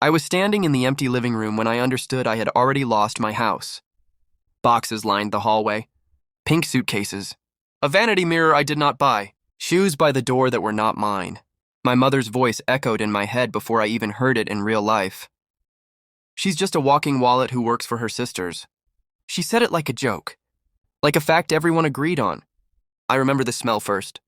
I was standing in the empty living room when I understood I had already lost my house. Boxes lined the hallway, pink suitcases, a vanity mirror I did not buy, shoes by the door that were not mine. My mother's voice echoed in my head before I even heard it in real life. She's just a walking wallet who works for her sisters. She said it like a joke, like a fact everyone agreed on. I remember the smell first.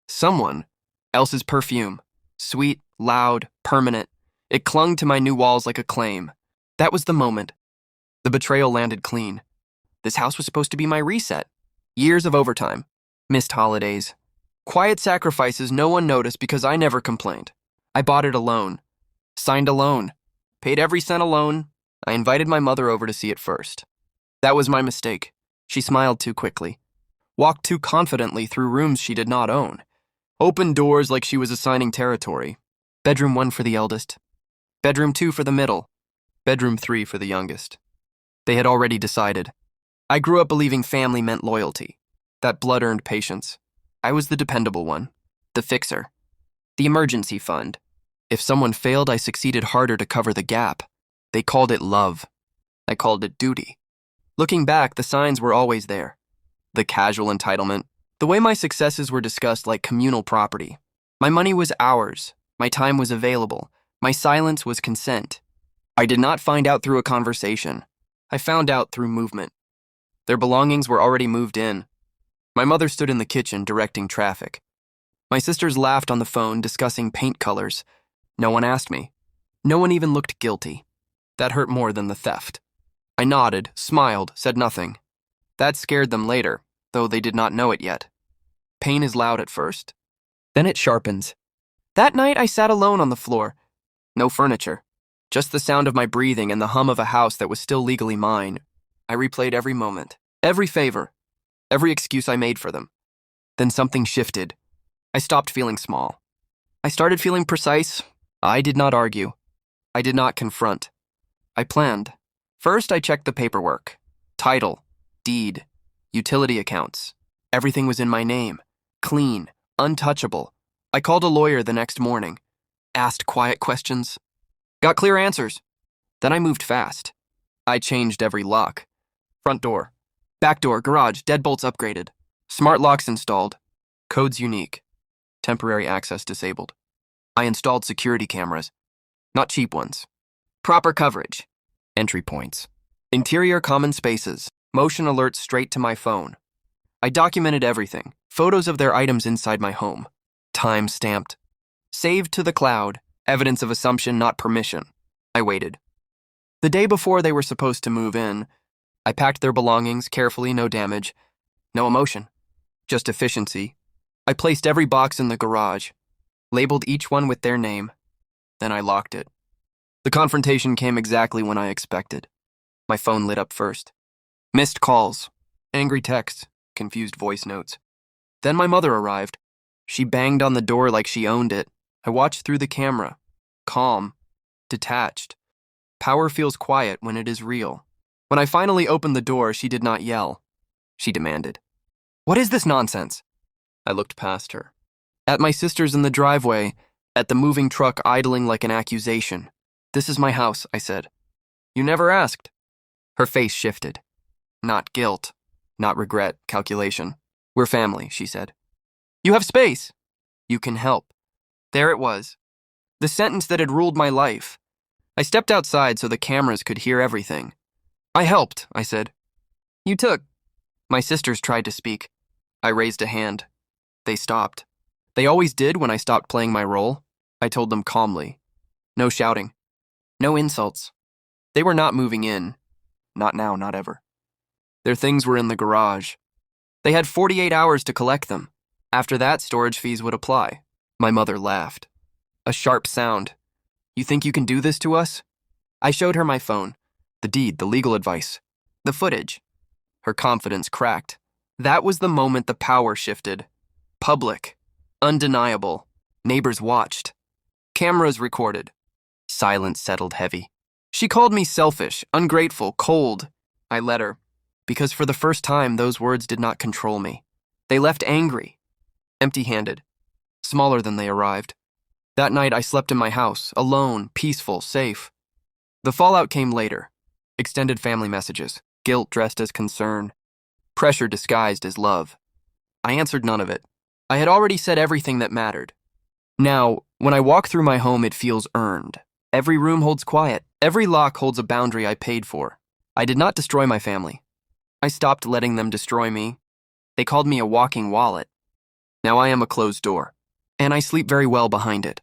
Someone else's perfume. Sweet, loud, permanent. It clung to my new walls like a claim. That was the moment. The betrayal landed clean. This house was supposed to be my reset. Years of overtime. Missed holidays. Quiet sacrifices no one noticed because I never complained. I bought it alone. Signed a loan. Paid every cent alone. I invited my mother over to see it first. That was my mistake. She smiled too quickly. Walked too confidently through rooms she did not own. Opened doors like she was assigning territory. Bedroom 1 for the eldest. Bedroom 2 for the middle. Bedroom 3 for the youngest. They had already decided. I grew up believing family meant loyalty. That blood-earned patience. I was the dependable one. The fixer. The emergency fund. If someone failed, I succeeded harder to cover the gap. They called it love. I called it duty. Looking back, the signs were always there. The casual entitlement. The way my successes were discussed like communal property. My money was ours. My time was available. My silence was consent. I did not find out through a conversation. I found out through movement. Their belongings were already moved in. My mother stood in the kitchen directing traffic. My sisters laughed on the phone discussing paint colors. No one asked me. No one even looked guilty. That hurt more than the theft. I nodded, smiled, said nothing. That scared them later, though they did not know it yet. Pain is loud at first. Then it sharpens. That night I sat alone on the floor. No furniture. Just the sound of my breathing and the hum of a house that was still legally mine. I replayed every moment, every favor, every excuse I made for them. Then something shifted. I stopped feeling small. I started feeling precise. I did not argue. I did not confront. I planned. First, I checked the paperwork. Title, deed, utility accounts. Everything was in my name. Clean, untouchable. I called a lawyer the next morning. Asked quiet questions. Got clear answers. Then I moved fast. I changed every lock. Front door. Back door, garage, deadbolts upgraded. Smart locks installed. Codes unique. Temporary access disabled. I installed security cameras. Not cheap ones. Proper coverage. Entry points. Interior common spaces. Motion alerts straight to my phone. I documented everything. Photos of their items inside my home. Time stamped. Saved to the cloud. Evidence of assumption, not permission. I waited. The day before they were supposed to move in, I packed their belongings carefully, no damage. No emotion. Just efficiency. I placed every box in the garage. Labeled each one with their name. Then I locked it. The confrontation came exactly when I expected. My phone lit up first. Missed calls. Angry texts. Confused voice notes. Then my mother arrived. She banged on the door like she owned it. I watched through the camera. Calm. Detached. Power feels quiet when it is real. When I finally opened the door, she did not yell. She demanded, "What is this nonsense?" I looked past her. At my sisters in the driveway, at the moving truck idling like an accusation. "This is my house," I said. "You never asked." Her face shifted. Not guilt. Not regret, calculation. "We're family," she said. "You have space." "You can help." There it was. The sentence that had ruled my life. I stepped outside so the cameras could hear everything. "I helped," I said. "You took." My sisters tried to speak. I raised a hand. They stopped. They always did when I stopped playing my role. I told them calmly. No shouting. No insults. They were not moving in. Not now, not ever. Their things were in the garage. They had 48 hours to collect them. After that, storage fees would apply. My mother laughed. A sharp sound. "You think you can do this to us?" I showed her my phone. The deed, the legal advice. The footage. Her confidence cracked. That was the moment the power shifted. Public. Undeniable. Neighbors watched. Cameras recorded. Silence settled heavy. She called me selfish, ungrateful, cold. I let her. Because for the first time, those words did not control me. They left angry. Empty-handed. Smaller than they arrived. That night I slept in my house, alone, peaceful, safe. The fallout came later. Extended family messages, guilt dressed as concern, pressure disguised as love. I answered none of it. I had already said everything that mattered. Now, when I walk through my home, it feels earned. Every room holds quiet. Every lock holds a boundary I paid for. I did not destroy my family. I stopped letting them destroy me. They called me a walking wallet. Now I am a closed door, and I sleep very well behind it.